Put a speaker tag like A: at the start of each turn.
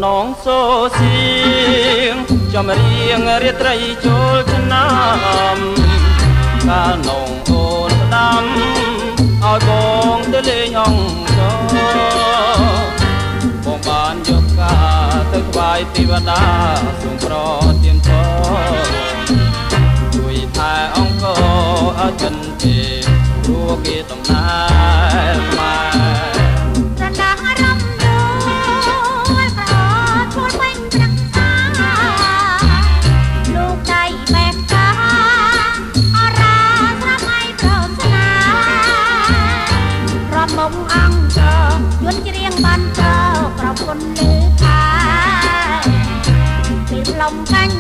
A: នងសូសៀងចំរៀងរាត្រីចូលឆ្នាំកាលនងអូនផ្ដាំឲ្យបងទៅលេងអង្គបងបានយកការទៅថ្វាយទេវតាសូមប្រទានពរជួយថែអង្គឲ្យចិនទេព្រោះគេតំណែងខ្មែរយន់ច្រៀងបានចោលប្រពន្ធលើខែពីលំកាញ់